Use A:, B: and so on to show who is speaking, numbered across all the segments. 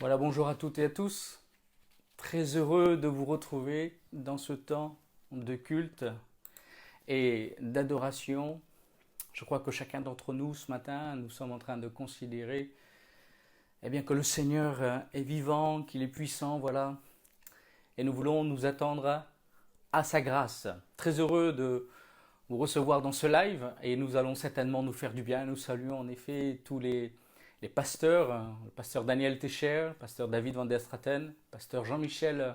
A: Voilà, bonjour à toutes et à tous. Très heureux de vous retrouver dans ce temps de culte et d'adoration. Je crois que chacun d'entre nous, ce matin, nous sommes en train de considérer que le Seigneur est vivant, qu'il est puissant, voilà. Et nous voulons nous attendre à sa grâce. Très heureux de vous recevoir dans ce live et nous allons certainement nous faire du bien. Nous saluons en effet tous les pasteurs, le pasteur Daniel Techer, le pasteur David Van der Straten, le pasteur Jean-Michel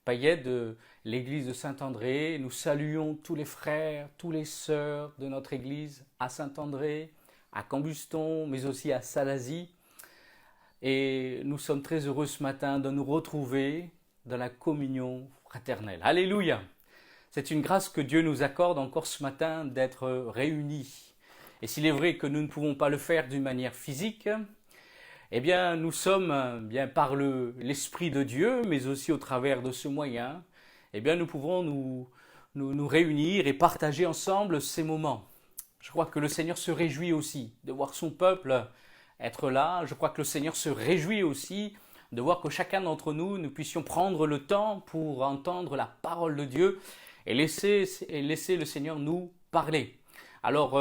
A: Payet de l'église de Saint-André. Nous saluons tous les frères, tous les sœurs de notre église à Saint-André, à Cambuston, mais aussi à Salazie. Et nous sommes très heureux ce matin de nous retrouver dans la communion fraternelle. Alléluia! C'est une grâce que Dieu nous accorde encore ce matin d'être réunis. Et s'il est vrai que nous ne pouvons pas le faire d'une manière physique, eh bien nous sommes bien par l'Esprit de Dieu, mais aussi au travers de ce moyen, eh bien nous pouvons nous réunir et partager ensemble ces moments. Je crois que le Seigneur se réjouit aussi de voir son peuple être là. Je crois que le Seigneur se réjouit aussi de voir que chacun d'entre nous, nous puissions prendre le temps pour entendre la parole de Dieu et laisser le Seigneur nous parler. Alors,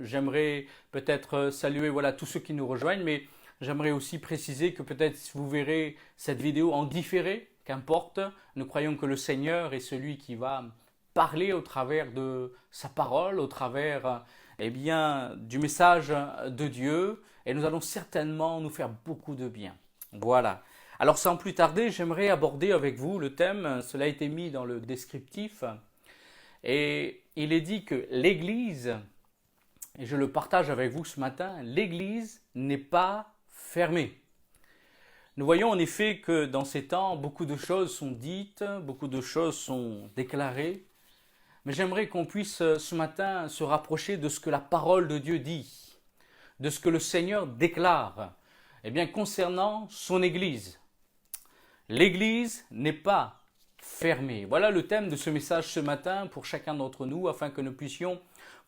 A: j'aimerais peut-être saluer voilà, tous ceux qui nous rejoignent, mais j'aimerais aussi préciser que peut-être vous verrez cette vidéo en différé, qu'importe. Nous croyons que le Seigneur est celui qui va parler au travers de sa parole, au travers du message de Dieu, et nous allons certainement nous faire beaucoup de bien. Voilà. Alors sans plus tarder, j'aimerais aborder avec vous le thème, cela a été mis dans le descriptif, et il est dit que l'Église, et je le partage avec vous ce matin, l'Église n'est pas fermée. Nous voyons en effet que dans ces temps, beaucoup de choses sont dites, beaucoup de choses sont déclarées, mais j'aimerais qu'on puisse ce matin se rapprocher de ce que la parole de Dieu dit, de ce que le Seigneur déclare, concernant son Église. L'Église n'est pas fermée. Voilà le thème de ce message ce matin pour chacun d'entre nous, afin que nous puissions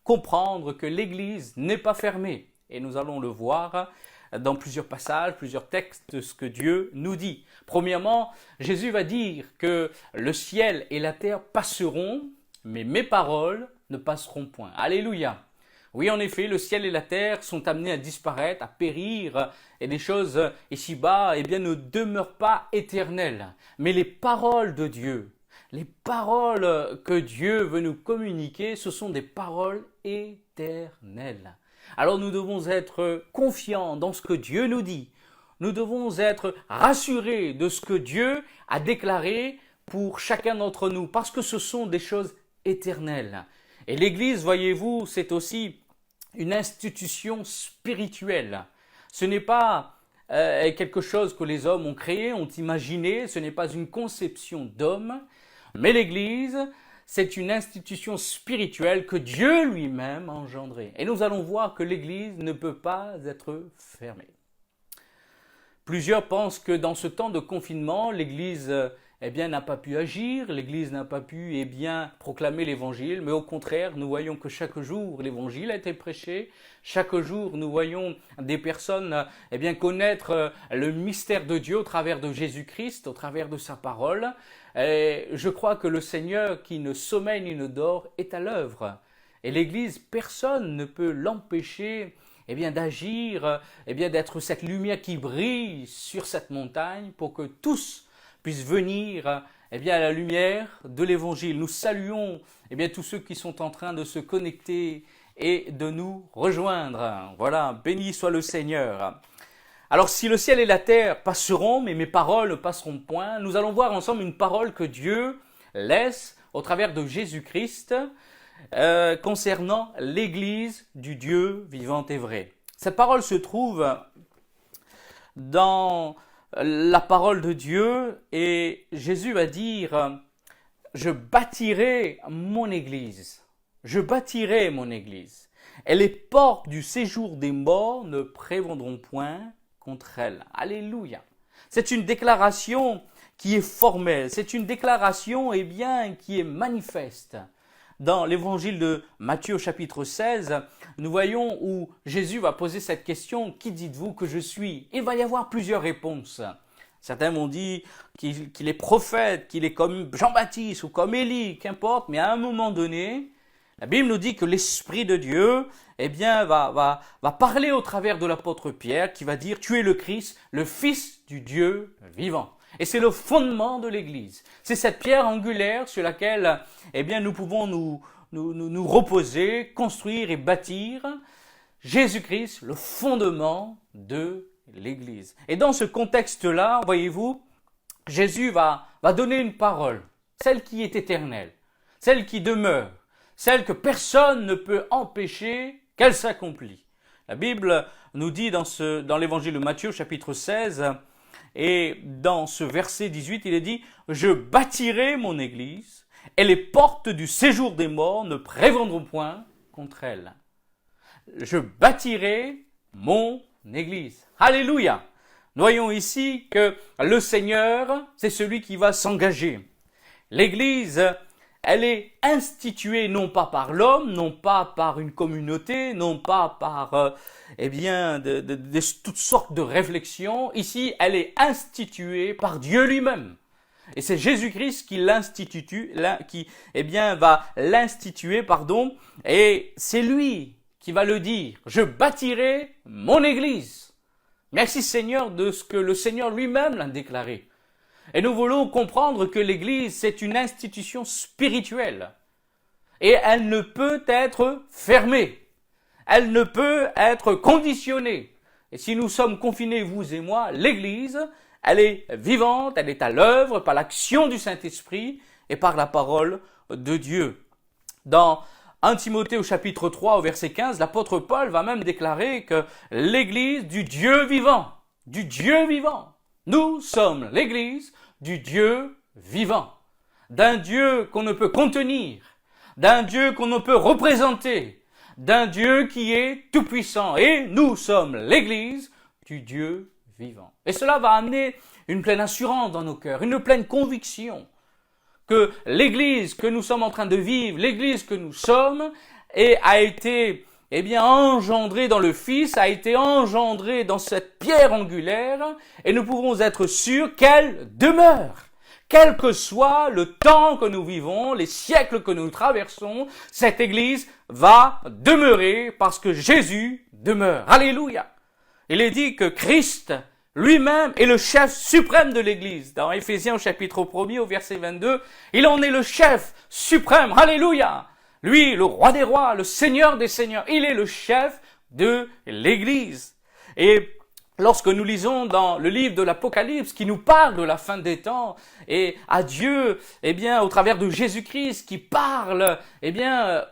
A: comprendre que l'Église n'est pas fermée. Et nous allons le voir dans plusieurs passages, plusieurs textes, de ce que Dieu nous dit. Premièrement, Jésus va dire que le ciel et la terre passeront, mais mes paroles ne passeront point. Alléluia! Oui, en effet, le ciel et la terre sont amenés à disparaître, à périr, et des choses ici-bas, ne demeurent pas éternelles. Mais les paroles de Dieu, les paroles que Dieu veut nous communiquer, ce sont des paroles éternelles. Alors nous devons être confiants dans ce que Dieu nous dit. Nous devons être rassurés de ce que Dieu a déclaré pour chacun d'entre nous, parce que ce sont des choses éternelles. Et l'Église, voyez-vous, c'est aussi une institution spirituelle. Ce n'est pas quelque chose que les hommes ont créé, ont imaginé, ce n'est pas une conception d'homme, mais l'Église, c'est une institution spirituelle que Dieu lui-même a engendrée. Et nous allons voir que l'Église ne peut pas être fermée. Plusieurs pensent que dans ce temps de confinement, l'Église n'a pas pu agir, l'Église n'a pas pu proclamer l'Évangile, mais au contraire, nous voyons que chaque jour l'Évangile a été prêché, chaque jour nous voyons des personnes connaître le mystère de Dieu au travers de Jésus-Christ, au travers de sa parole. Et je crois que le Seigneur qui ne sommeille ni ne dort est à l'œuvre. Et l'Église, personne ne peut l'empêcher d'agir, d'être cette lumière qui brille sur cette montagne pour que tous puissent venir à la lumière de l'Évangile. Nous saluons tous ceux qui sont en train de se connecter et de nous rejoindre. Voilà, béni soit le Seigneur. Alors si le ciel et la terre passeront, mais mes paroles ne passeront point, nous allons voir ensemble une parole que Dieu laisse au travers de Jésus-Christ concernant l'Église du Dieu vivant et vrai. Cette parole se trouve dans la parole de Dieu et Jésus va dire « Je bâtirai mon Église, je bâtirai mon Église, et les portes du séjour des morts ne prévaudront point contre elle. » Alléluia. C'est une déclaration qui est formelle, c'est une déclaration qui est manifeste. Dans l'évangile de Matthieu au chapitre 16, nous voyons où Jésus va poser cette question « Qui dites-vous que je suis ?» Il va y avoir plusieurs réponses. Certains m'ont dit qu'il est prophète, qu'il est comme Jean-Baptiste ou comme Élie, qu'importe, mais à un moment donné, la Bible nous dit que l'Esprit de Dieu va parler au travers de l'apôtre Pierre qui va dire « Tu es le Christ, le Fils du Dieu vivant ». Et c'est le fondement de l'Église. C'est cette pierre angulaire sur laquelle nous pouvons nous reposer, construire et bâtir Jésus-Christ, le fondement de l'Église. Et dans ce contexte-là, voyez-vous, Jésus va donner une parole, celle qui est éternelle, celle qui demeure, celle que personne ne peut empêcher qu'elle s'accomplit. La Bible nous dit dans l'évangile de Matthieu, chapitre 16, et dans ce verset 18, il est dit « Je bâtirai mon église, et les portes du séjour des morts ne prévendront point contre elle. » Je bâtirai mon église. Alléluia! Nous voyons ici que le Seigneur, c'est celui qui va s'engager. L'église, elle est instituée non pas par l'homme, non pas par une communauté, non pas par toutes sortes de réflexions. Ici, elle est instituée par Dieu lui-même. Et c'est Jésus-Christ qui va l'instituer, et c'est lui qui va le dire. Je bâtirai mon église. Merci Seigneur de ce que le Seigneur lui-même l'a déclaré. Et nous voulons comprendre que l'église, c'est une institution spirituelle. Et elle ne peut être fermée. Elle ne peut être conditionnée. Et si nous sommes confinés, vous et moi, l'église, elle est vivante, elle est à l'œuvre par l'action du Saint-Esprit et par la parole de Dieu. Dans 1 Timothée au chapitre 3 au verset 15, l'apôtre Paul va même déclarer que l'église du Dieu vivant, nous sommes l'église du Dieu vivant, d'un Dieu qu'on ne peut contenir, d'un Dieu qu'on ne peut représenter, d'un Dieu qui est tout-puissant. Et nous sommes l'église du Dieu vivant. Et cela va amener une pleine assurance dans nos cœurs, une pleine conviction que l'église que nous sommes en train de vivre, l'église que nous sommes, a été engendrée dans le Fils, a été engendrée dans cette pierre angulaire, et nous pouvons être sûrs qu'elle demeure. Quel que soit le temps que nous vivons, les siècles que nous traversons, cette église va demeurer parce que Jésus demeure. Alléluia! Il est dit que Christ lui-même est le chef suprême de l'église. Dans Éphésiens au chapitre 1er au verset 22, il en est le chef suprême. Alléluia! Lui, le roi des rois, le seigneur des seigneurs, il est le chef de l'église. Et lorsque nous lisons dans le livre de l'Apocalypse qui nous parle de la fin des temps et à Dieu, au travers de Jésus-Christ qui parle,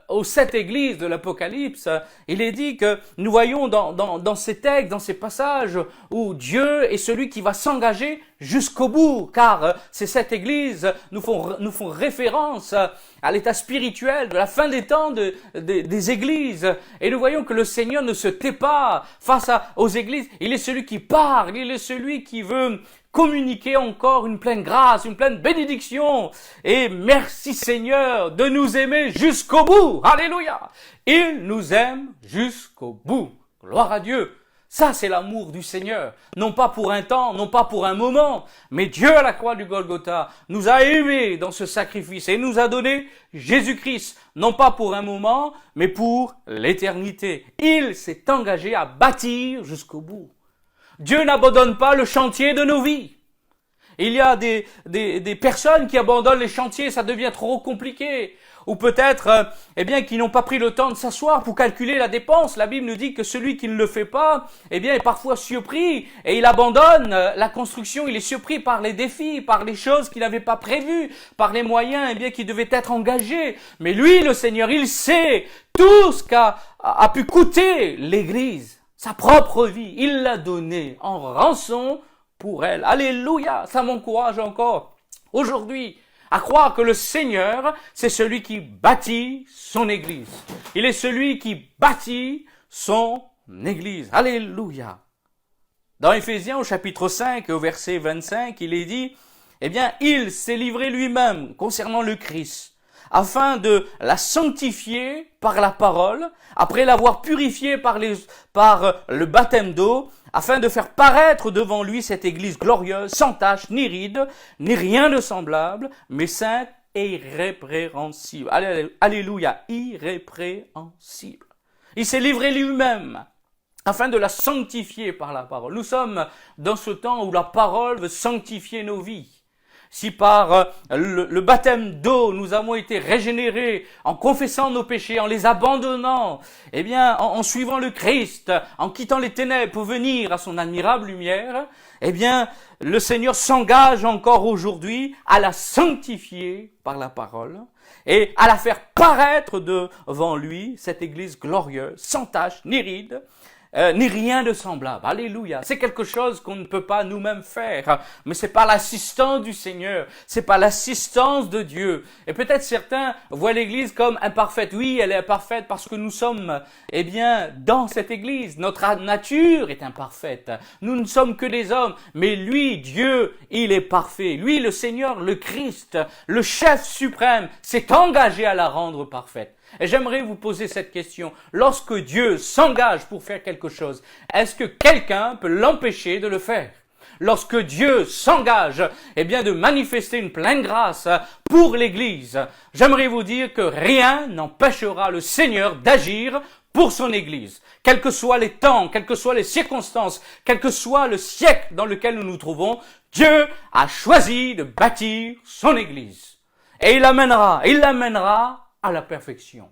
A: aux 7 églises de l'Apocalypse, il est dit que nous voyons dans ces textes, dans ces passages où Dieu est celui qui va s'engager jusqu'au bout, car ces 7 églises nous font référence à l'état spirituel de la fin des temps des églises. Et nous voyons que le Seigneur ne se tait pas face aux églises. Il est celui qui parle, il est celui qui veut communiquer encore une pleine grâce, une pleine bénédiction. Et merci Seigneur de nous aimer jusqu'au bout. Alléluia! Il nous aime jusqu'au bout. Gloire à Dieu. Ça, c'est l'amour du Seigneur. Non pas pour un temps, non pas pour un moment, mais Dieu à la croix du Golgotha nous a aimés dans ce sacrifice et nous a donné Jésus-Christ. Non pas pour un moment, mais pour l'éternité. Il s'est engagé à bâtir jusqu'au bout. Dieu n'abandonne pas le chantier de nos vies. Il y a des personnes qui abandonnent les chantiers, ça devient trop compliqué. Ou peut-être, qui n'ont pas pris le temps de s'asseoir pour calculer la dépense. La Bible nous dit que celui qui ne le fait pas, est parfois surpris et il abandonne la construction. Il est surpris par les défis, par les choses qu'il n'avait pas prévues, par les moyens, qui devaient être engagés. Mais lui, le Seigneur, il sait tout ce qu'a pu coûter l'Église, sa propre vie. Il l'a donné en rançon pour elle. Alléluia! Ça m'encourage encore aujourd'hui à croire que le Seigneur, c'est celui qui bâtit son Église. Il est celui qui bâtit son Église. Alléluia! Dans Éphésiens au chapitre 5 au verset 25, il est dit, il s'est livré lui-même concernant le Christ, afin de la sanctifier par la parole, après l'avoir purifiée par le baptême d'eau, afin de faire paraître devant lui cette Église glorieuse, sans tache, ni ride, ni rien de semblable, mais sainte et irrépréhensible. Alléluia, irrépréhensible. Il s'est livré lui-même afin de la sanctifier par la parole. Nous sommes dans ce temps où la parole veut sanctifier nos vies. Si par le baptême d'eau, nous avons été régénérés en confessant nos péchés, en les abandonnant, eh bien, en suivant le Christ, en quittant les ténèbres pour venir à son admirable lumière, eh bien, le Seigneur s'engage encore aujourd'hui à la sanctifier par la parole et à la faire paraître devant lui, cette Église glorieuse, sans tache, ni ride, ni rien de semblable. Alléluia. C'est quelque chose qu'on ne peut pas nous-mêmes faire, mais c'est par l'assistance du Seigneur, c'est par l'assistance de Dieu. Et peut-être certains voient l'Église comme imparfaite. Oui, elle est imparfaite parce que nous sommes, eh bien, dans cette Église. Notre nature est imparfaite. Nous ne sommes que des hommes, mais lui, Dieu, il est parfait. Lui, le Seigneur, le Christ, le chef suprême, s'est engagé à la rendre parfaite. Et j'aimerais vous poser cette question. Lorsque Dieu s'engage pour faire quelque chose, est-ce que quelqu'un peut l'empêcher de le faire? Lorsque Dieu s'engage, eh bien, de manifester une pleine grâce pour l'Église, j'aimerais vous dire que rien n'empêchera le Seigneur d'agir pour son Église. Quels que soient les temps, quelles que soient les circonstances, quel que soit le siècle dans lequel nous nous trouvons, Dieu a choisi de bâtir son Église. Et il l'amènera à la perfection.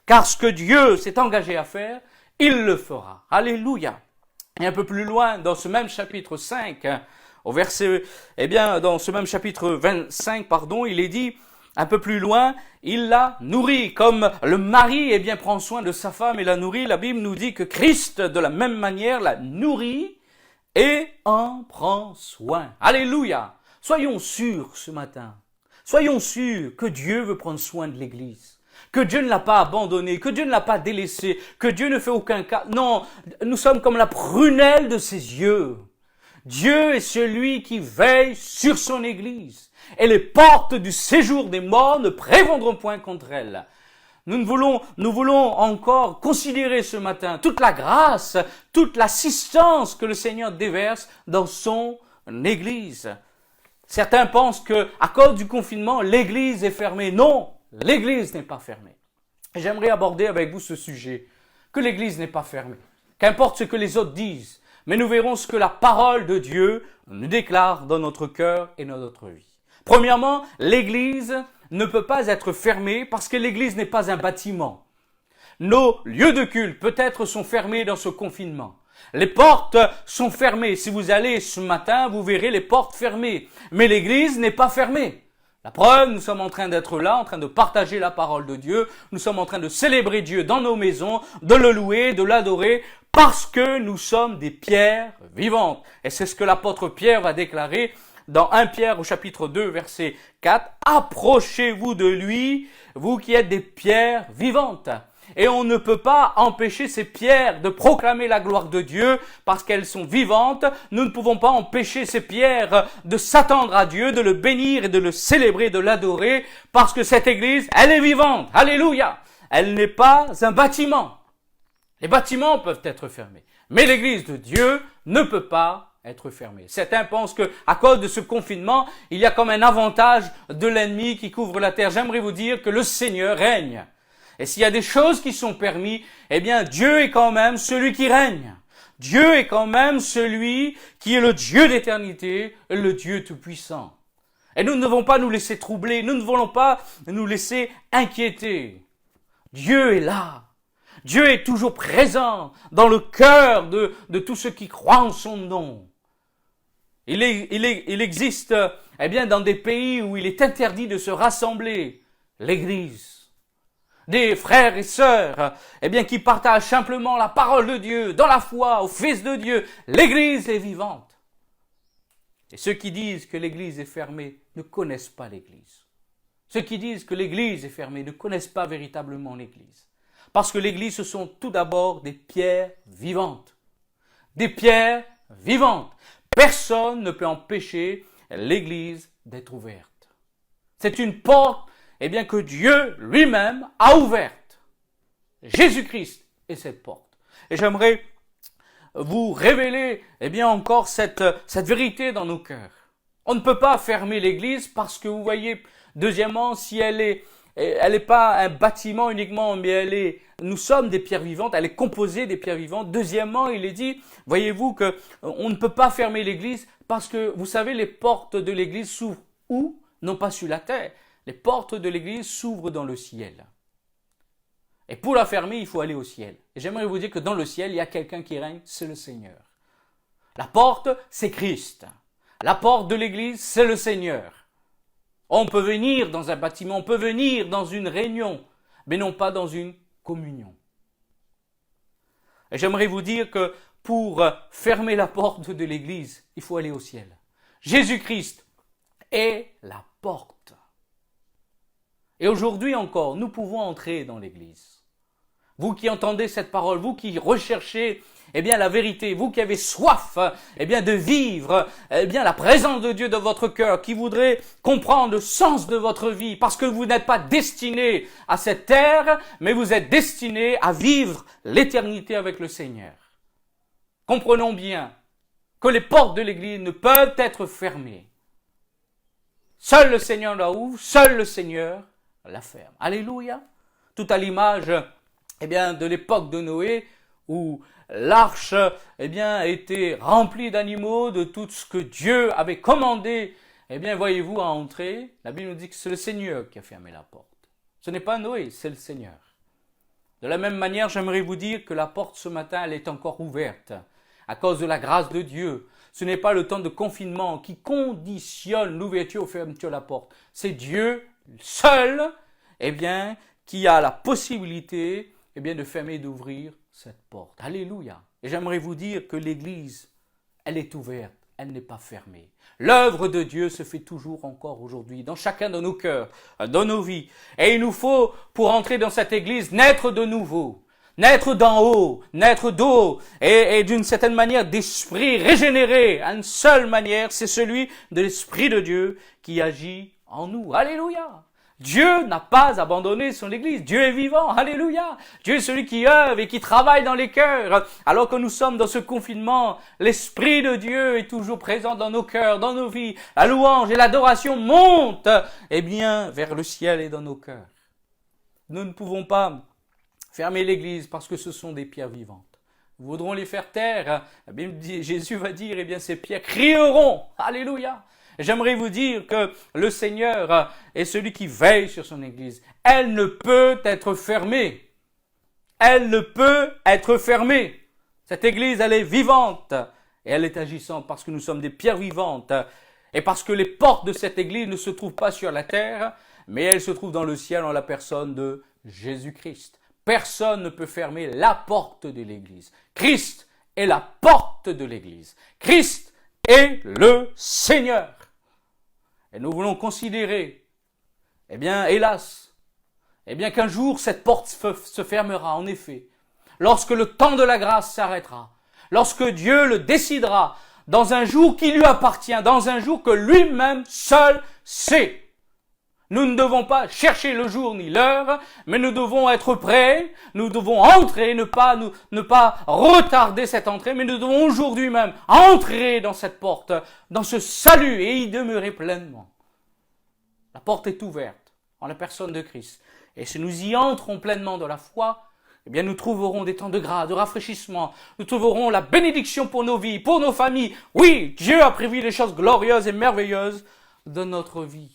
A: Car ce que Dieu s'est engagé à faire, il le fera. Alléluia. Et un peu plus loin, dans ce même chapitre 5, au verset, dans ce même chapitre 25, il est dit, un peu plus loin, il la nourrit. Comme le mari, prend soin de sa femme et la nourrit, la Bible nous dit que Christ, de la même manière, la nourrit et en prend soin. Alléluia. Soyons sûrs ce matin. Soyons sûrs que Dieu veut prendre soin de l'Église, que Dieu ne l'a pas abandonnée, que Dieu ne l'a pas délaissée, que Dieu ne fait aucun cas. Non, nous sommes comme la prunelle de ses yeux. Dieu est celui qui veille sur son Église, et les portes du séjour des morts ne prévaudront point contre elle. Nous voulons encore considérer ce matin toute la grâce, toute l'assistance que le Seigneur déverse dans son Église. Certains pensent que, à cause du confinement, l'Église est fermée. Non, l'Église n'est pas fermée. J'aimerais aborder avec vous ce sujet, que l'Église n'est pas fermée. Qu'importe ce que les autres disent, mais nous verrons ce que la parole de Dieu nous déclare dans notre cœur et dans notre vie. Premièrement, l'Église ne peut pas être fermée parce que l'Église n'est pas un bâtiment. Nos lieux de culte peut-être sont fermés dans ce confinement. Les portes sont fermées. Si vous allez ce matin, vous verrez les portes fermées. Mais l'Église n'est pas fermée. La preuve, nous sommes en train d'être là, en train de partager la parole de Dieu. Nous sommes en train de célébrer Dieu dans nos maisons, de le louer, de l'adorer, parce que nous sommes des pierres vivantes. Et c'est ce que l'apôtre Pierre va déclarer dans 1 Pierre au chapitre 2, verset 4. « Approchez-vous de lui, vous qui êtes des pierres vivantes. » Et on ne peut pas empêcher ces pierres de proclamer la gloire de Dieu parce qu'elles sont vivantes. Nous ne pouvons pas empêcher ces pierres de s'attendre à Dieu, de le bénir et de le célébrer, de l'adorer parce que cette église, elle est vivante. Alléluia. Elle n'est pas un bâtiment. Les bâtiments peuvent être fermés, mais l'église de Dieu ne peut pas être fermée. Certains pensent que, à cause de ce confinement, il y a comme un avantage de l'ennemi qui couvre la terre. J'aimerais vous dire que le Seigneur règne. Et s'il y a des choses qui sont permises, Dieu est quand même celui qui règne. Dieu est quand même celui qui est le Dieu d'éternité, le Dieu tout-puissant. Et nous ne devons pas nous laisser troubler, nous ne voulons pas nous laisser inquiéter. Dieu est là. Dieu est toujours présent dans le cœur de tous ceux qui croient en son nom. Il existe, dans des pays où il est interdit de se rassembler, l'Église. Des frères et sœurs, qui partagent simplement la parole de Dieu, dans la foi, au Fils de Dieu. L'Église est vivante. Et ceux qui disent que l'Église est fermée ne connaissent pas l'Église. Ceux qui disent que l'Église est fermée ne connaissent pas véritablement l'Église. Parce que l'Église, ce sont tout d'abord des pierres vivantes. Des pierres vivantes. Personne ne peut empêcher l'Église d'être ouverte. C'est une porte que Dieu lui-même a ouverte. Jésus-Christ est cette porte. Et j'aimerais vous révéler, encore cette vérité dans nos cœurs. On ne peut pas fermer l'église parce que vous voyez, deuxièmement, si elle est pas un bâtiment uniquement, mais nous sommes des pierres vivantes, elle est composée des pierres vivantes. Deuxièmement, il est dit, voyez-vous que on ne peut pas fermer l'église parce que, vous savez, les portes de l'église s'ouvrent où? Non pas sur la terre. Les portes de l'église s'ouvrent dans le ciel. Et pour la fermer, il faut aller au ciel. Et j'aimerais vous dire que dans le ciel, il y a quelqu'un qui règne, c'est le Seigneur. La porte, c'est Christ. La porte de l'église, c'est le Seigneur. On peut venir dans un bâtiment, on peut venir dans une réunion, mais non pas dans une communion. Et j'aimerais vous dire que pour fermer la porte de l'église, il faut aller au ciel. Jésus-Christ est la porte. Et aujourd'hui encore, nous pouvons entrer dans l'église. Vous qui entendez cette parole, vous qui recherchez la vérité, vous qui avez soif de vivre la présence de Dieu dans votre cœur, qui voudrez comprendre le sens de votre vie, parce que vous n'êtes pas destiné à cette terre, mais vous êtes destiné à vivre l'éternité avec le Seigneur. Comprenons bien que les portes de l'église ne peuvent être fermées. Seul le Seigneur la ouvre, seul le Seigneur la ferme. Alléluia. Tout à l'image de l'époque de Noé, où l'arche a été remplie d'animaux, de tout ce que Dieu avait commandé, voyez-vous, à entrer. La Bible nous dit que c'est le Seigneur qui a fermé la porte. Ce n'est pas Noé, c'est le Seigneur. De la même manière, j'aimerais vous dire que la porte ce matin, elle est encore ouverte, à cause de la grâce de Dieu. Ce n'est pas le temps de confinement qui conditionne l'ouverture ou fermeture de la porte. C'est Dieu seul, qui a la possibilité de fermer et d'ouvrir cette porte. Alléluia. Et j'aimerais vous dire que l'église, elle est ouverte, elle n'est pas fermée. L'œuvre de Dieu se fait toujours encore aujourd'hui, dans chacun de nos cœurs, dans nos vies. Et il nous faut, pour entrer dans cette église, naître de nouveau. Naître d'en haut, naître d'eau, et d'une certaine manière d'esprit régénéré. Une seule manière, c'est celui de l'Esprit de Dieu qui agit en nous. Alléluia. Dieu n'a pas abandonné son Église. Dieu est vivant. Alléluia. Dieu est celui qui œuvre et qui travaille dans les cœurs. Alors que nous sommes dans ce confinement, l'Esprit de Dieu est toujours présent dans nos cœurs, dans nos vies. La louange et l'adoration montent, vers le ciel et dans nos cœurs. Nous ne pouvons pas fermer l'Église parce que ce sont des pierres vivantes. Nous voudrons les faire taire. Jésus va dire, ces pierres crieront. Alléluia. J'aimerais vous dire que le Seigneur est celui qui veille sur son Église. Elle ne peut être fermée. Elle ne peut être fermée. Cette Église, elle est vivante et elle est agissante parce que nous sommes des pierres vivantes et parce que les portes de cette Église ne se trouvent pas sur la terre, mais elles se trouvent dans le ciel en la personne de Jésus-Christ. Personne ne peut fermer la porte de l'Église. Christ est la porte de l'Église. Christ est le Seigneur. Et nous voulons considérer, hélas, qu'un jour cette porte se fermera, en effet. Lorsque le temps de la grâce s'arrêtera. Lorsque Dieu le décidera, dans un jour qui lui appartient, dans un jour que lui-même seul sait. Nous ne devons pas chercher le jour ni l'heure, mais nous devons être prêts, nous devons entrer, ne pas retarder cette entrée, mais nous devons aujourd'hui même entrer dans cette porte, dans ce salut et y demeurer pleinement. La porte est ouverte en la personne de Christ. Et si nous y entrons pleinement dans la foi, nous trouverons des temps de grâce, de rafraîchissement. Nous trouverons la bénédiction pour nos vies, pour nos familles. Oui, Dieu a prévu des choses glorieuses et merveilleuses de notre vie.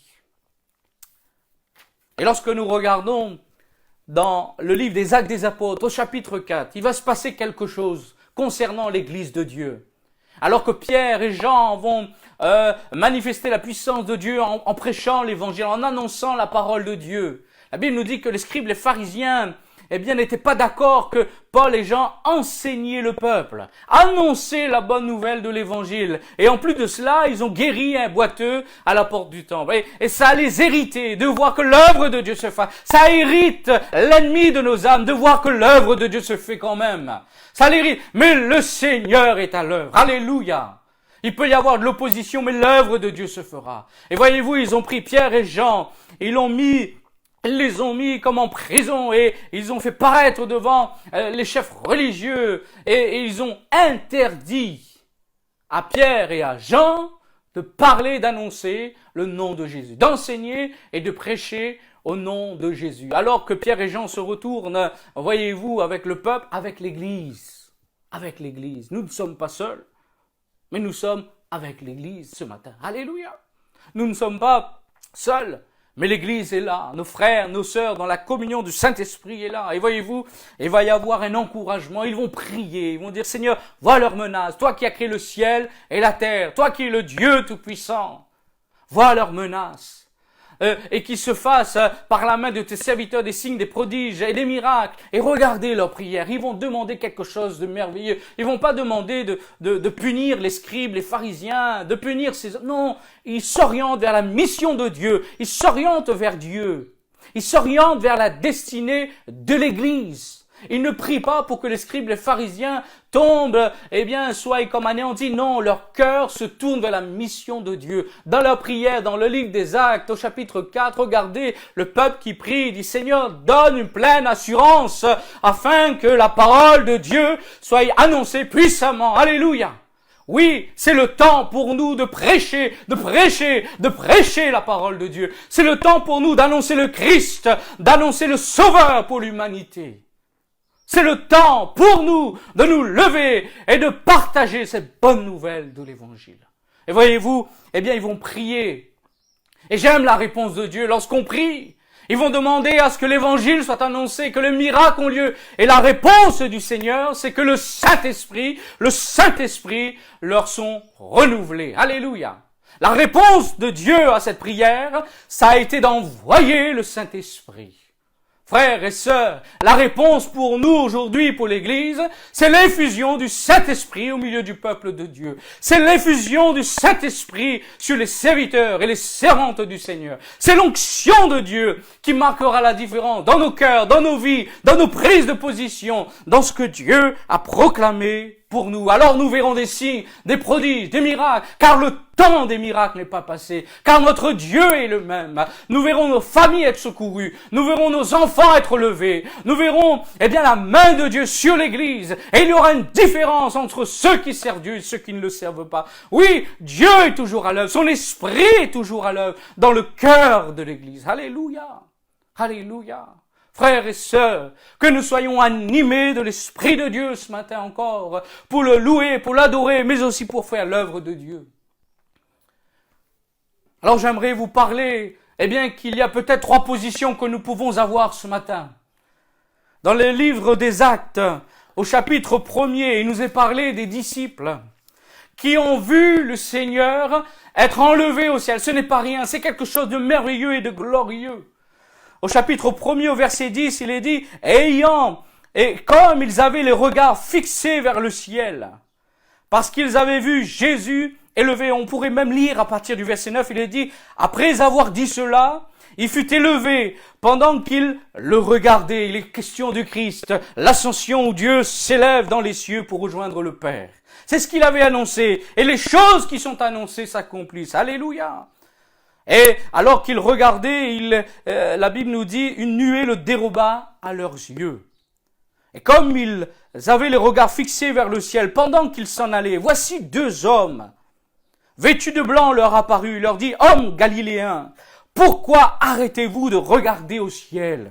A: Et lorsque nous regardons dans le livre des Actes des Apôtres, au chapitre 4, il va se passer quelque chose concernant l'Église de Dieu. Alors que Pierre et Jean vont manifester la puissance de Dieu en prêchant l'Évangile, en annonçant la parole de Dieu. La Bible nous dit que les scribes, les pharisiens, n'étaient pas d'accord que Paul et Jean enseignaient le peuple, annonçaient la bonne nouvelle de l'évangile. Et en plus de cela, ils ont guéri un boiteux à la porte du temple. Et ça les irritait de voir que l'œuvre de Dieu se fait. Ça irrite l'ennemi de nos âmes de voir que l'œuvre de Dieu se fait quand même. Ça l'irrite. Mais le Seigneur est à l'œuvre. Alléluia. Il peut y avoir de l'opposition, mais l'œuvre de Dieu se fera. Et voyez-vous, ils ont pris Pierre et Jean, ils l'ont mis Ils les ont mis comme en prison et ils ont fait paraître devant les chefs religieux et ils ont interdit à Pierre et à Jean de parler, d'annoncer le nom de Jésus, d'enseigner et de prêcher au nom de Jésus. Alors que Pierre et Jean se retournent, voyez-vous, avec le peuple, avec l'Église. Avec l'Église. Nous ne sommes pas seuls, mais nous sommes avec l'Église ce matin. Alléluia. Nous ne sommes pas seuls, mais l'Église est là. Nos frères, nos sœurs, dans la communion du Saint-Esprit est là. Et voyez-vous, il va y avoir un encouragement. Ils vont prier, ils vont dire, Seigneur, vois leurs menaces. Toi qui as créé le ciel et la terre, toi qui es le Dieu Tout-Puissant, vois leurs menaces. Et qu'ils se fassent par la main de tes serviteurs des signes, des prodiges et des miracles. Et regardez leurs prières. Ils vont demander quelque chose de merveilleux. Ils vont pas demander de punir les scribes, les pharisiens, de punir ces... Non, ils s'orientent vers la mission de Dieu. Ils s'orientent vers Dieu. Ils s'orientent vers la destinée de l'Église. Ils ne prient pas pour que les scribes, les pharisiens tombent, soient comme anéantis. Non, leur cœur se tourne vers la mission de Dieu. Dans leur prière, dans le livre des Actes, au chapitre 4, regardez le peuple qui prie, dit Seigneur, donne une pleine assurance afin que la parole de Dieu soit annoncée puissamment. Alléluia. Oui, c'est le temps pour nous de prêcher la parole de Dieu. C'est le temps pour nous d'annoncer le Christ, d'annoncer le Sauveur pour l'humanité. C'est le temps pour nous de nous lever et de partager cette bonne nouvelle de l'Évangile. Et voyez-vous, ils vont prier. Et j'aime la réponse de Dieu. Lorsqu'on prie, ils vont demander à ce que l'Évangile soit annoncé, que le miracle ait lieu. Et la réponse du Seigneur, c'est que le Saint-Esprit leur sont renouvelés. Alléluia. La réponse de Dieu à cette prière, ça a été d'envoyer le Saint-Esprit. Frères et sœurs, la réponse pour nous aujourd'hui, pour l'Église, c'est l'effusion du Saint-Esprit au milieu du peuple de Dieu. C'est l'effusion du Saint-Esprit sur les serviteurs et les servantes du Seigneur. C'est l'onction de Dieu qui marquera la différence dans nos cœurs, dans nos vies, dans nos prises de position, dans ce que Dieu a proclamé pour nous. Alors nous verrons des signes, des prodiges, des miracles, car le temps des miracles n'est pas passé, car notre Dieu est le même. Nous verrons nos familles être secourues, nous verrons nos enfants être levés, nous verrons, la main de Dieu sur l'Église, et il y aura une différence entre ceux qui servent Dieu et ceux qui ne le servent pas. Oui, Dieu est toujours à l'œuvre, son esprit est toujours à l'œuvre dans le cœur de l'Église. Alléluia! Alléluia! Frères et sœurs, que nous soyons animés de l'Esprit de Dieu ce matin encore, pour le louer, pour l'adorer, mais aussi pour faire l'œuvre de Dieu. Alors j'aimerais vous parler, qu'il y a peut-être 3 positions que nous pouvons avoir ce matin. Dans le livre des Actes, au chapitre 1er, il nous est parlé des disciples qui ont vu le Seigneur être enlevé au ciel. Ce n'est pas rien, c'est quelque chose de merveilleux et de glorieux. Au chapitre 1er, au verset 10, il est dit, et comme ils avaient les regards fixés vers le ciel, parce qu'ils avaient vu Jésus élevé, on pourrait même lire à partir du verset 9, il est dit, après avoir dit cela, il fut élevé pendant qu'ils le regardaient. Il est question du Christ, l'ascension où Dieu s'élève dans les cieux pour rejoindre le Père. C'est ce qu'il avait annoncé, et les choses qui sont annoncées s'accomplissent. Alléluia! Et alors qu'ils regardaient, la Bible nous dit, une nuée le déroba à leurs yeux. Et comme ils avaient les regards fixés vers le ciel, pendant qu'ils s'en allaient, voici 2 hommes, vêtus de blanc, leur apparut, leur dit, hommes galiléens, pourquoi arrêtez-vous de regarder au ciel?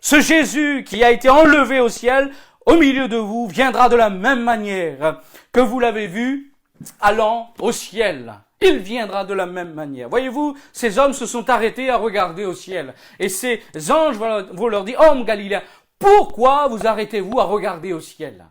A: Ce Jésus qui a été enlevé au ciel, au milieu de vous, viendra de la même manière que vous l'avez vu allant au ciel. Il viendra de la même manière. Voyez-vous, ces hommes se sont arrêtés à regarder au ciel. Et ces anges vont leur dire, hommes galiléens, pourquoi vous arrêtez-vous à regarder au ciel?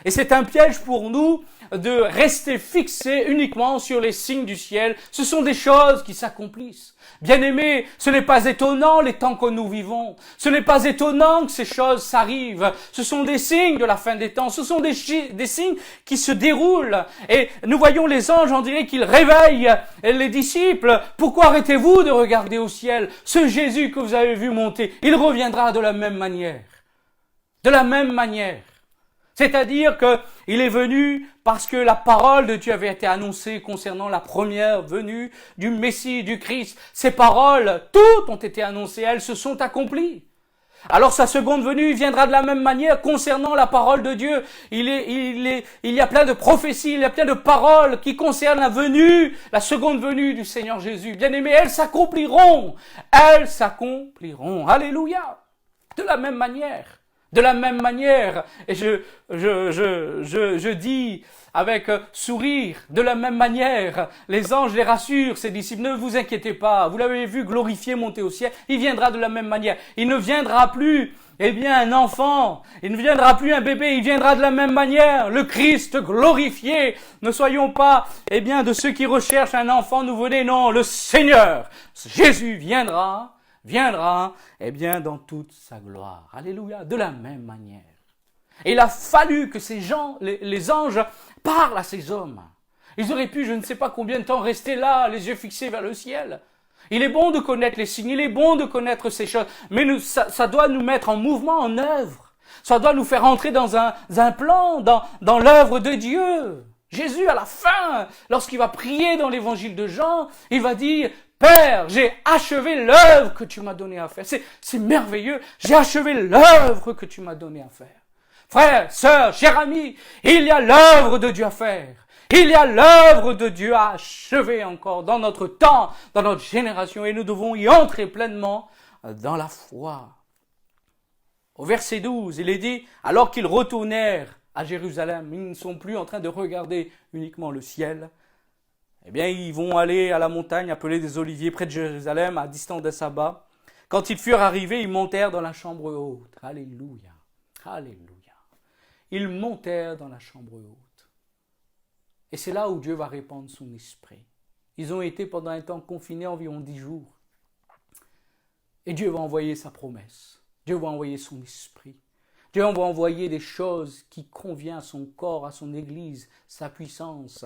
A: Et c'est un piège pour nous de rester fixés uniquement sur les signes du ciel. Ce sont des choses qui s'accomplissent. Bien-aimés, ce n'est pas étonnant les temps que nous vivons. Ce n'est pas étonnant que ces choses s'arrivent. Ce sont des signes de la fin des temps. Ce sont des signes qui se déroulent. Et nous voyons les anges, on dirait qu'ils réveillent les disciples. Pourquoi arrêtez-vous de regarder au ciel? Ce Jésus que vous avez vu monter, il reviendra de la même manière. De la même manière. C'est-à-dire qu'il est venu parce que la parole de Dieu avait été annoncée concernant la première venue du Messie, du Christ. Ces paroles, toutes ont été annoncées, elles se sont accomplies. Alors sa seconde venue viendra de la même manière concernant la parole de Dieu. Il y a plein de prophéties, il y a plein de paroles qui concernent la seconde venue du Seigneur Jésus. Bien-aimés, elles s'accompliront. Elles s'accompliront. Alléluia. De la même manière. De la même manière. Et je dis avec sourire, de la même manière, les anges les rassurent, ses disciples, ne vous inquiétez pas, vous l'avez vu glorifié, monter au ciel, il viendra de la même manière. Il ne viendra plus, un enfant, il ne viendra plus un bébé, il viendra de la même manière, le Christ glorifié. Ne soyons pas, de ceux qui recherchent un enfant nouveau-né, non, le Seigneur, Jésus viendra, dans toute sa gloire. Alléluia, de la même manière. Et il a fallu que ces gens, les anges, parlent à ces hommes. Ils auraient pu, je ne sais pas combien de temps, rester là, les yeux fixés vers le ciel. Il est bon de connaître les signes, il est bon de connaître ces choses, mais ça doit nous mettre en mouvement, en œuvre. Ça doit nous faire entrer dans un plan, dans l'œuvre de Dieu. Jésus, à la fin, lorsqu'il va prier dans l'évangile de Jean, il va dire, Père, j'ai achevé l'œuvre que tu m'as donné à faire. C'est merveilleux, j'ai achevé l'œuvre que tu m'as donné à faire. Frères, sœurs, chers amis, il y a l'œuvre de Dieu à faire. Il y a l'œuvre de Dieu à achever encore dans notre temps, dans notre génération, et nous devons y entrer pleinement dans la foi. Au verset 12, il est dit, alors qu'ils retournèrent à Jérusalem, ils ne sont plus en train de regarder uniquement le ciel. Ils vont aller à la montagne appelée des Oliviers, près de Jérusalem, à distance de Sabbat. Quand ils furent arrivés, ils montèrent dans la chambre haute. Alléluia, alléluia. Ils montèrent dans la chambre haute. Et c'est là où Dieu va répandre son esprit. Ils ont été pendant un temps confinés, environ 10 jours. Et Dieu va envoyer sa promesse. Dieu va envoyer son esprit. Dieu va envoyer des choses qui conviennent à son corps, à son église, sa puissance.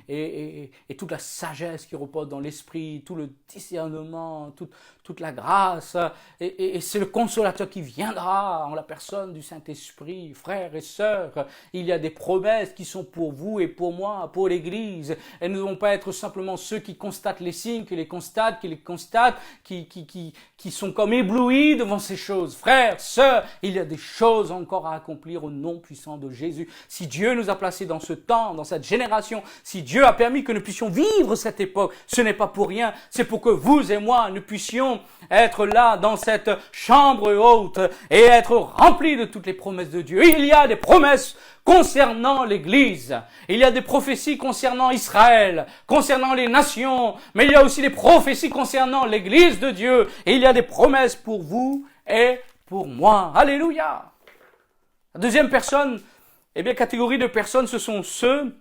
A: Et toute la sagesse qui repose dans l'esprit, tout le discernement, toute la grâce, et c'est le consolateur qui viendra en la personne du Saint-Esprit. Frères et sœurs, il y a des promesses qui sont pour vous et pour moi, pour l'Église. Elles ne vont pas être simplement ceux qui constatent les signes, qui sont comme éblouis devant ces choses. Frères, sœurs, il y a des choses encore à accomplir au nom puissant de Jésus. Si Dieu nous a placés dans ce temps, dans cette génération, si Dieu a permis que nous puissions vivre cette époque, ce n'est pas pour rien, c'est pour que vous et moi, nous puissions être là dans cette chambre haute et être remplis de toutes les promesses de Dieu. Il y a des promesses concernant l'Église, il y a des prophéties concernant Israël, concernant les nations, mais il y a aussi des prophéties concernant l'Église de Dieu, et il y a des promesses pour vous et pour moi. Alléluia! La deuxième personne, catégorie de personnes, ce sont ceux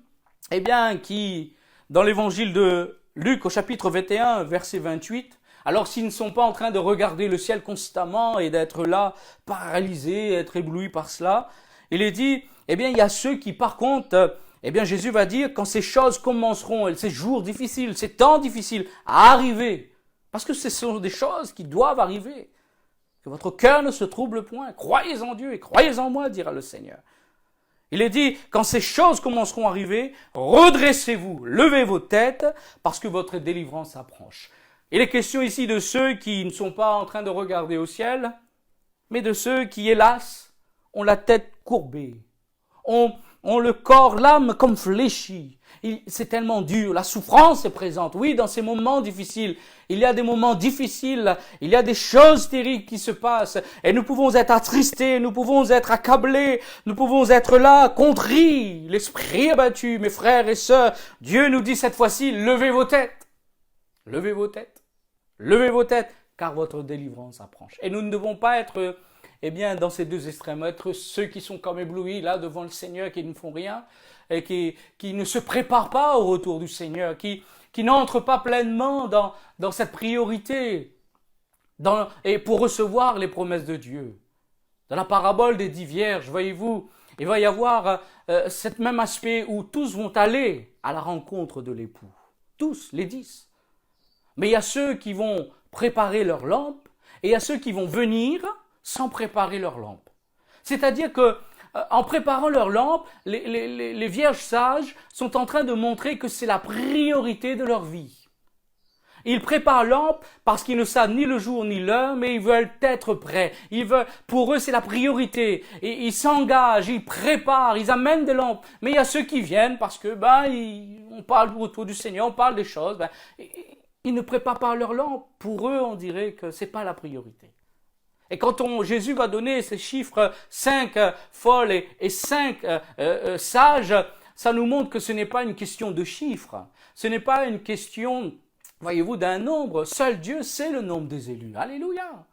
A: qui, dans l'évangile de Luc au chapitre 21, verset 28, alors s'ils ne sont pas en train de regarder le ciel constamment et d'être là, paralysés, être éblouis par cela, il est dit, il y a ceux qui, par contre, Jésus va dire, quand ces choses commenceront, ces jours difficiles, ces temps difficiles à arriver, parce que ce sont des choses qui doivent arriver, que votre cœur ne se trouble point, croyez en Dieu et croyez en moi, dira le Seigneur. Il est dit, quand ces choses commenceront à arriver, redressez-vous, levez vos têtes, parce que votre délivrance approche. Il est question ici de ceux qui ne sont pas en train de regarder au ciel, mais de ceux qui, hélas, ont la tête courbée, ont le corps, l'âme comme fléchie. C'est tellement dur, la souffrance est présente. Oui, dans ces moments difficiles, il y a des moments difficiles, il y a des choses terribles qui se passent, et nous pouvons être attristés, nous pouvons être accablés, nous pouvons être là, contris, l'esprit abattu. Mes frères et sœurs, Dieu nous dit cette fois-ci, levez vos têtes, levez vos têtes, levez vos têtes, car votre délivrance approche. Et nous ne devons pas être dans ces deux extrêmes, être ceux qui sont comme éblouis là devant le Seigneur, qui ne font rien, et qui ne se préparent pas au retour du Seigneur, qui n'entrent pas pleinement dans cette priorité, et pour recevoir les promesses de Dieu. Dans la parabole des 10 vierges, voyez-vous, il va y avoir cet même aspect où tous vont aller à la rencontre de l'époux. Tous, les 10. Mais il y a ceux qui vont préparer leur lampe, et il y a ceux qui vont venir sans préparer leur lampe. C'est-à-dire que en préparant leur lampe, les vierges sages sont en train de montrer que c'est la priorité de leur vie. Ils préparent lampe parce qu'ils ne savent ni le jour ni l'heure, mais ils veulent être prêts. Pour eux, c'est la priorité. Et ils s'engagent, ils préparent, ils amènent des lampes. Mais il y a ceux qui viennent parce que, on parle autour du Seigneur, on parle des choses. Ils ne préparent pas leur lampe. Pour eux, on dirait que c'est pas la priorité. Et quand Jésus va donner ces chiffres 5 folles et 5 sages, ça nous montre que ce n'est pas une question de chiffres. Ce n'est pas une question, voyez-vous, d'un nombre. Seul Dieu sait le nombre des élus. Alléluia.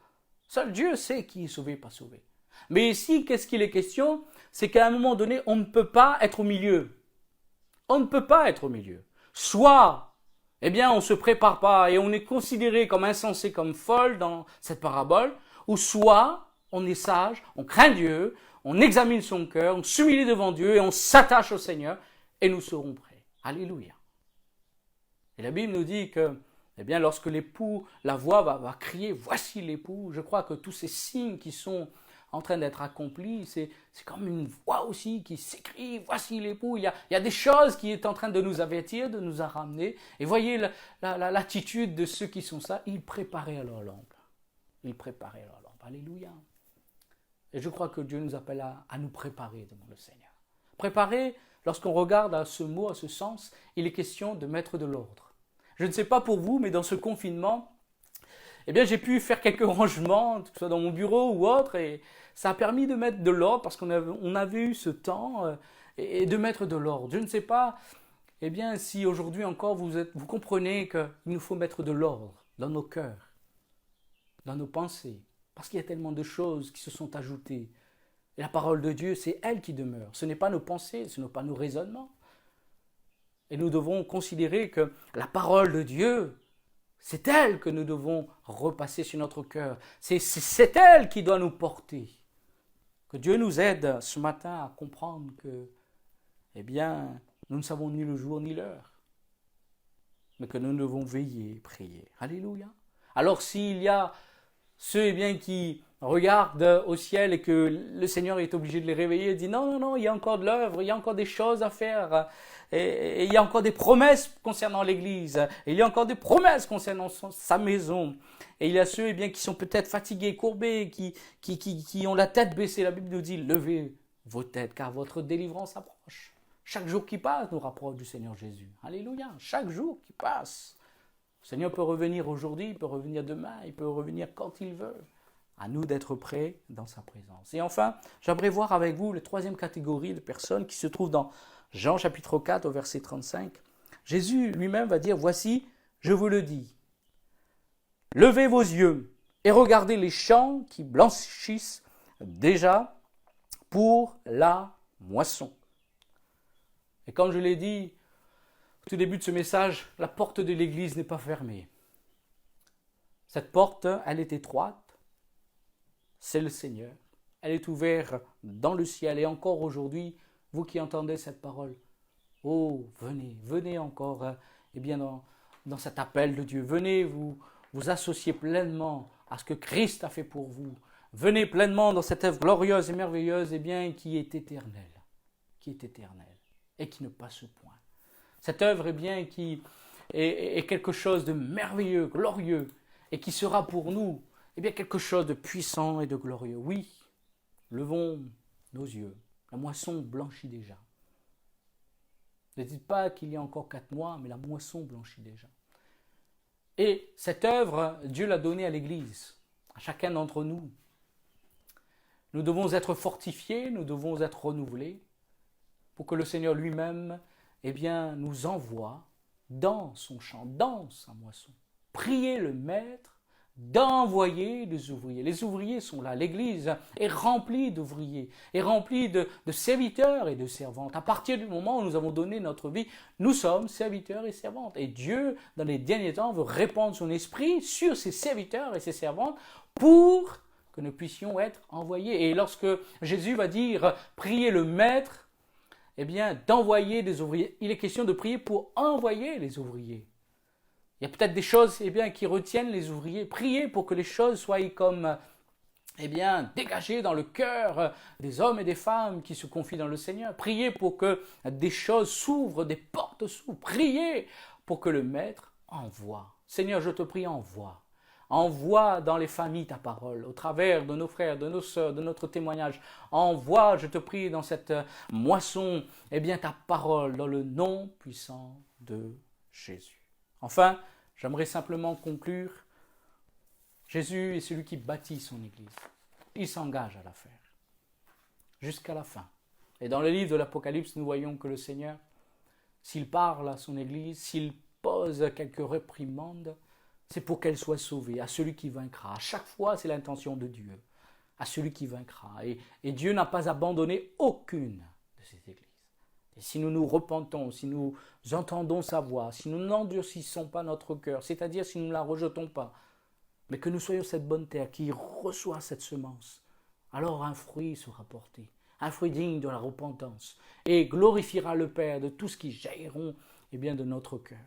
A: Seul Dieu sait qui est sauvé, pas sauvé. Mais ici, qu'est-ce qu'il est question? C'est qu'à un moment donné, on ne peut pas être au milieu. On ne peut pas être au milieu. Soit, on ne se prépare pas et on est considéré comme insensé, comme folle dans cette parabole, ou soit on est sage, on craint Dieu, on examine son cœur, on s'humilie devant Dieu et on s'attache au Seigneur et nous serons prêts. Alléluia. Et la Bible nous dit que, lorsque l'époux, la voix va crier, voici l'époux, je crois que tous ces signes qui sont en train d'être accomplis, c'est comme une voix aussi qui s'écrie, voici l'époux. Il y a des choses qui est en train de nous avertir, de nous ramener. Et voyez l'attitude de ceux qui sont ça, ils préparaient à leur lampe. Ils préparaient leur lampe. Alléluia. Et je crois que Dieu nous appelle à nous préparer devant le Seigneur. Préparer, lorsqu'on regarde à ce mot, à ce sens, il est question de mettre de l'ordre. Je ne sais pas pour vous, mais dans ce confinement, j'ai pu faire quelques rangements, que ce soit dans mon bureau ou autre, et ça a permis de mettre de l'ordre parce qu'on avait eu ce temps et de mettre de l'ordre. Je ne sais pas, si aujourd'hui encore vous comprenez qu'il nous faut mettre de l'ordre dans nos cœurs, dans nos pensées, parce qu'il y a tellement de choses qui se sont ajoutées. Et la parole de Dieu, c'est elle qui demeure. Ce n'est pas nos pensées, ce n'est pas nos raisonnements. Et nous devons considérer que la parole de Dieu, c'est elle que nous devons repasser sur notre cœur. C'est elle qui doit nous porter. Que Dieu nous aide ce matin à comprendre que, nous ne savons ni le jour ni l'heure, mais que nous devons veiller et prier. Alléluia. Alors s'il y a ceux qui regardent au ciel et que le Seigneur est obligé de les réveiller et dit non, il y a encore de l'œuvre, il y a encore des choses à faire, et il y a encore des promesses concernant l'Église, et il y a encore des promesses concernant sa maison. Et il y a ceux qui sont peut-être fatigués, courbés, qui ont la tête baissée. La Bible nous dit levez vos têtes car votre délivrance approche. Chaque jour qui passe nous rapproche du Seigneur Jésus. Alléluia, chaque jour qui passe. Le Seigneur peut revenir aujourd'hui, il peut revenir demain, il peut revenir quand il veut. À nous d'être prêts dans sa présence. Et enfin, j'aimerais voir avec vous la troisième catégorie de personnes qui se trouve dans Jean chapitre 4 au verset 35. Jésus lui-même va dire, voici, je vous le dis, levez vos yeux et regardez les champs qui blanchissent déjà pour la moisson. Et comme je l'ai dit au tout début de ce message, la porte de l'église n'est pas fermée. Cette porte, elle est étroite. C'est le Seigneur. Elle est ouverte dans le ciel. Et encore aujourd'hui, vous qui entendez cette parole, oh, venez encore dans cet appel de Dieu. Venez vous associer pleinement à ce que Christ a fait pour vous. Venez pleinement dans cette œuvre glorieuse et merveilleuse qui est éternelle. Et qui ne passe point. Cette œuvre qui est quelque chose de merveilleux, glorieux, et qui sera pour nous quelque chose de puissant et de glorieux. Oui, levons nos yeux. La moisson blanchit déjà. Ne dites pas qu'il y a encore 4 mois, mais la moisson blanchit déjà. Et cette œuvre, Dieu l'a donnée à l'Église, à chacun d'entre nous. Nous devons être fortifiés, nous devons être renouvelés, pour que le Seigneur lui-même nous envoie dans son champ, dans sa moisson. Priez le Maître d'envoyer des ouvriers. Les ouvriers sont là. L'Église est remplie d'ouvriers, est remplie de serviteurs et de servantes. À partir du moment où nous avons donné notre vie, nous sommes serviteurs et servantes. Et Dieu, dans les derniers temps, veut répandre son esprit sur ses serviteurs et ses servantes pour que nous puissions être envoyés. Et lorsque Jésus va dire « priez le Maître », d'envoyer des ouvriers. Il est question de prier pour envoyer les ouvriers. Il y a peut-être des choses qui retiennent les ouvriers. Priez pour que les choses soient comme dégager dans le cœur des hommes et des femmes qui se confient dans le Seigneur. Priez pour que des choses s'ouvrent, des portes s'ouvrent. Priez pour que le Maître envoie. Seigneur, je te prie, envoie. Envoie dans les familles ta parole, au travers de nos frères, de nos sœurs, de notre témoignage. Envoie, je te prie, dans cette moisson, ta parole, dans le nom puissant de Jésus. Enfin, j'aimerais simplement conclure. Jésus est celui qui bâtit son Église. Il s'engage à la faire, jusqu'à la fin. Et dans le livre de l'Apocalypse, nous voyons que le Seigneur, s'il parle à son Église, s'il pose quelques réprimandes, c'est pour qu'elle soit sauvée, à celui qui vaincra. À chaque fois, c'est l'intention de Dieu, à celui qui vaincra. Et Dieu n'a pas abandonné aucune de ces églises. Et si nous nous repentons, si nous entendons sa voix, si nous n'endurcissons pas notre cœur, c'est-à-dire si nous ne la rejetons pas, mais que nous soyons cette bonne terre qui reçoit cette semence, alors un fruit sera porté, un fruit digne de la repentance, et glorifiera le Père de tout ce qui jailliront de notre cœur.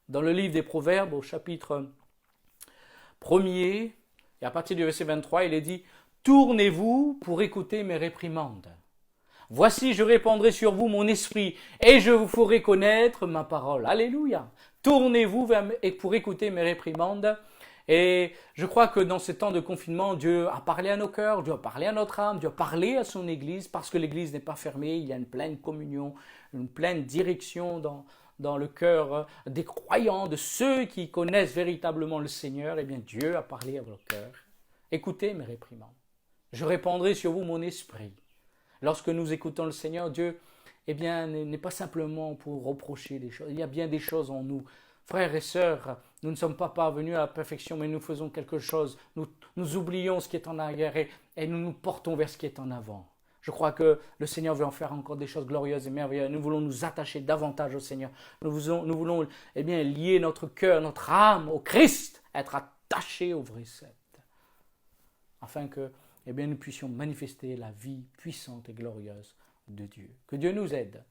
A: Dans le livre des Proverbes, au chapitre 1er, et à partir du verset 23, il est dit « Tournez-vous pour écouter mes réprimandes. Voici, je répandrai sur vous mon esprit, et je vous ferai connaître ma parole. » Alléluia. Tournez-vous pour écouter mes réprimandes. Et je crois que dans ces temps de confinement, Dieu a parlé à nos cœurs, Dieu a parlé à notre âme, Dieu a parlé à son Église, parce que l'Église n'est pas fermée, il y a une pleine communion, une pleine direction dans le cœur des croyants, de ceux qui connaissent véritablement le Seigneur. Eh bien, Dieu a parlé à vos cœurs. Écoutez mes réprimandes. Je répandrai sur vous mon esprit. Lorsque nous écoutons le Seigneur, Dieu, n'est pas simplement pour reprocher des choses. Il y a bien des choses en nous. Frères et sœurs, nous ne sommes pas parvenus à la perfection, mais nous faisons quelque chose. Nous oublions ce qui est en arrière et nous nous portons vers ce qui est en avant. Je crois que le Seigneur veut en faire encore des choses glorieuses et merveilleuses. Nous voulons nous attacher davantage au Seigneur. Nous voulons lier notre cœur, notre âme au Christ, être attachés au vrai cèpe, afin que nous puissions manifester la vie puissante et glorieuse de Dieu. Que Dieu nous aide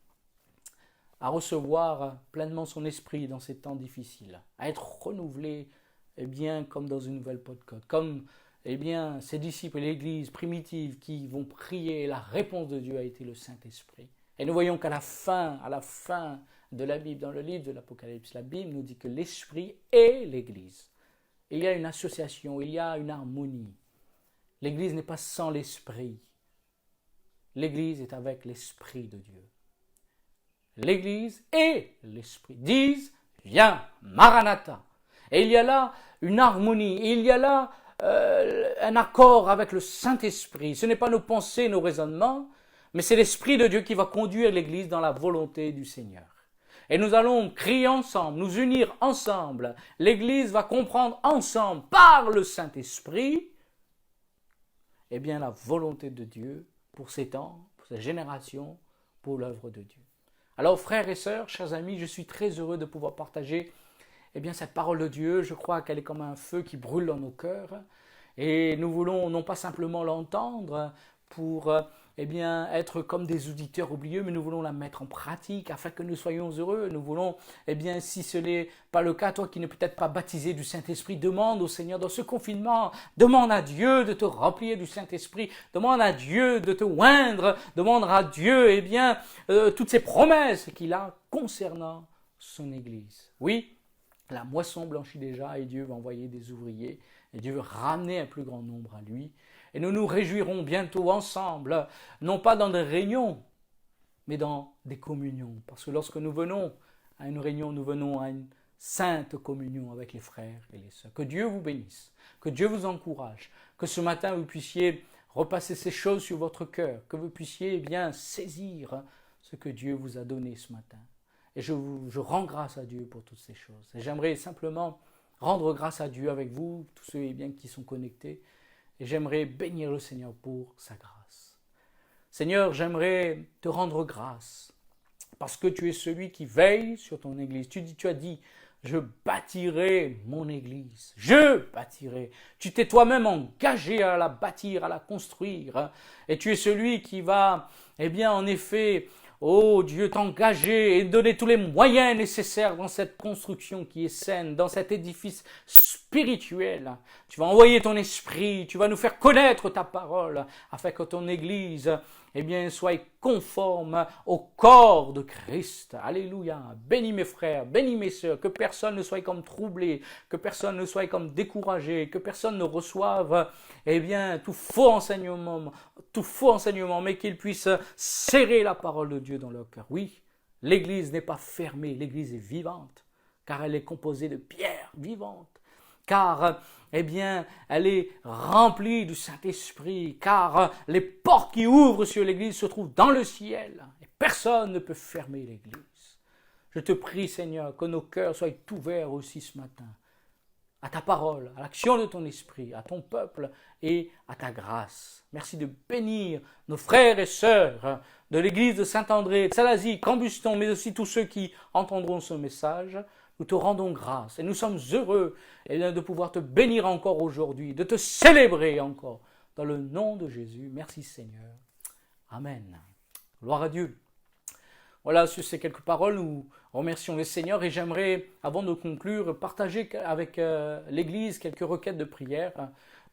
A: à recevoir pleinement son esprit dans ces temps difficiles, à être renouvelés comme dans une nouvelle Pentecôte, comme ces disciples et l'Église primitive qui vont prier, la réponse de Dieu a été le Saint-Esprit. Et nous voyons qu'à la fin de la Bible, dans le livre de l'Apocalypse, la Bible nous dit que l'Esprit est l'Église. Il y a une association, il y a une harmonie. L'Église n'est pas sans l'Esprit. L'Église est avec l'Esprit de Dieu. L'Église et l'Esprit disent « Viens, Maranatha ». Et il y a là une harmonie, il y a là un accord avec le Saint-Esprit. Ce n'est pas nos pensées, nos raisonnements, mais c'est l'Esprit de Dieu qui va conduire l'Église dans la volonté du Seigneur. Et nous allons crier ensemble, nous unir ensemble. L'Église va comprendre ensemble, par le Saint-Esprit, la volonté de Dieu pour ces temps, pour ces générations, pour l'œuvre de Dieu. Alors, frères et sœurs, chers amis, je suis très heureux de pouvoir partager cette parole de Dieu. Je crois qu'elle est comme un feu qui brûle dans nos cœurs. Et nous voulons non pas simplement l'entendre pour être comme des auditeurs oublieux, mais nous voulons la mettre en pratique afin que nous soyons heureux. Nous voulons, si ce n'est pas le cas, toi qui n'es peut-être pas baptisé du Saint-Esprit, demande au Seigneur dans ce confinement, demande à Dieu de te remplir du Saint-Esprit, demande à Dieu de te oindre, demande à Dieu, toutes ces promesses qu'il a concernant son Église. Oui, la moisson blanchit déjà et Dieu va envoyer des ouvriers et Dieu veut ramener un plus grand nombre à lui. Et nous nous réjouirons bientôt ensemble, non pas dans des réunions, mais dans des communions. Parce que lorsque nous venons à une réunion, nous venons à une sainte communion avec les frères et les sœurs. Que Dieu vous bénisse, que Dieu vous encourage, que ce matin vous puissiez repasser ces choses sur votre cœur, que vous puissiez saisir ce que Dieu vous a donné ce matin. Et je rends grâce à Dieu pour toutes ces choses. Et j'aimerais simplement rendre grâce à Dieu avec vous, tous ceux qui sont connectés. Et j'aimerais bénir le Seigneur pour sa grâce. Seigneur, j'aimerais te rendre grâce parce que tu es celui qui veille sur ton Église. Tu as dit, je bâtirai mon Église. Je bâtirai. Tu t'es toi-même engagé à la bâtir, à la construire. Et tu es celui qui va, en effet, oh Dieu, t'engager et donner tous les moyens nécessaires dans cette construction qui est saine, dans cet édifice spirituel. Tu vas envoyer ton esprit, tu vas nous faire connaître ta parole, afin que ton Église, eh bien, soit conforme au corps de Christ. Alléluia. Bénis mes frères, bénis mes sœurs, que personne ne soit comme troublé, que personne ne soit comme découragé, que personne ne reçoive, eh bien, tout faux enseignement, mais qu'il puisse serrer la parole de Dieu dans leur cœur. Oui, l'Église n'est pas fermée, l'Église est vivante, car elle est composée de pierres vivantes. Car, eh bien, elle est remplie du Saint-Esprit, car les portes qui ouvrent sur l'Église se trouvent dans le ciel, et personne ne peut fermer l'Église. Je te prie, Seigneur, que nos cœurs soient ouverts aussi ce matin, à ta parole, à l'action de ton esprit, à ton peuple et à ta grâce. Merci de bénir nos frères et sœurs de l'église de Saint-André, de Salazie, Cambuston, mais aussi tous ceux qui entendront ce message. Nous te rendons grâce et nous sommes heureux de pouvoir te bénir encore aujourd'hui, de te célébrer encore. Dans le nom de Jésus, merci Seigneur. Amen. Gloire à Dieu. Voilà, sur ces quelques paroles, nous remercions le Seigneur et j'aimerais, avant de conclure, partager avec l'Église quelques requêtes de prière.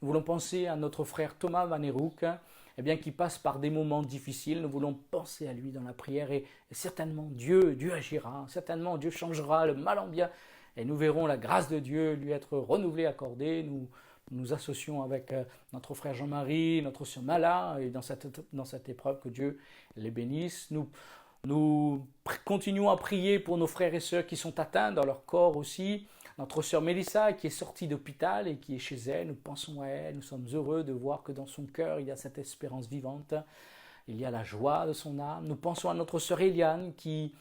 A: Nous voulons penser à notre frère Thomas Van Heroek, eh bien, qui passe par des moments difficiles. Nous voulons penser à lui dans la prière et certainement Dieu agira, certainement Dieu changera le mal en bien et nous verrons la grâce de Dieu lui être renouvelée, accordée. Nous nous associons avec notre frère Jean-Marie, notre sœur Mala, et dans cette épreuve que Dieu les bénisse. Nous continuons à prier pour nos frères et sœurs qui sont atteints dans leur corps aussi. Notre sœur Mélissa qui est sortie d'hôpital et qui est chez elle, nous pensons à elle, nous sommes heureux de voir que dans son cœur il y a cette espérance vivante, il y a la joie de son âme. Nous pensons à notre sœur Eliane qui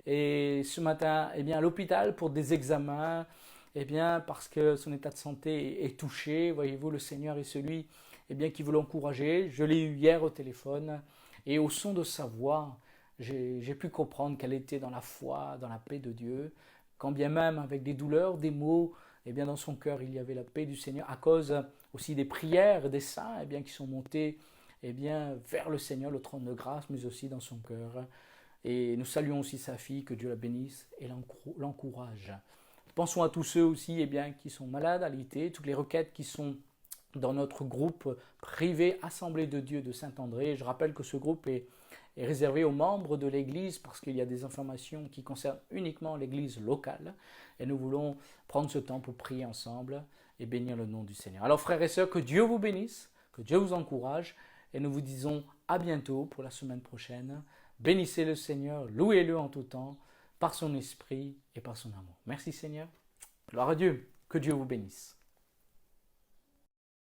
A: est ce matin à l'hôpital pour des examens, parce que son état de santé est touché. Voyez-vous, le Seigneur est celui qui veut l'encourager. Je l'ai eu hier au téléphone et au son de sa voix, j'ai pu comprendre qu'elle était dans la foi, dans la paix de Dieu. Quand bien même avec des douleurs, des maux, dans son cœur il y avait la paix du Seigneur à cause aussi des prières des saints qui sont montés vers le Seigneur, le trône de grâce, mais aussi dans son cœur. Et nous saluons aussi sa fille, que Dieu la bénisse et l'encourage. Pensons à tous ceux aussi qui sont malades, alités, toutes les requêtes qui sont dans notre groupe privé Assemblée de Dieu de Saint-André. Je rappelle que ce groupe est réservé aux membres de l'Église parce qu'il y a des informations qui concernent uniquement l'Église locale. Et nous voulons prendre ce temps pour prier ensemble et bénir le nom du Seigneur. Alors frères et sœurs, que Dieu vous bénisse, que Dieu vous encourage et nous vous disons à bientôt pour la semaine prochaine. Bénissez le Seigneur, louez-le en tout temps par son esprit et par son amour. Merci Seigneur. Gloire à Dieu. Que Dieu vous bénisse.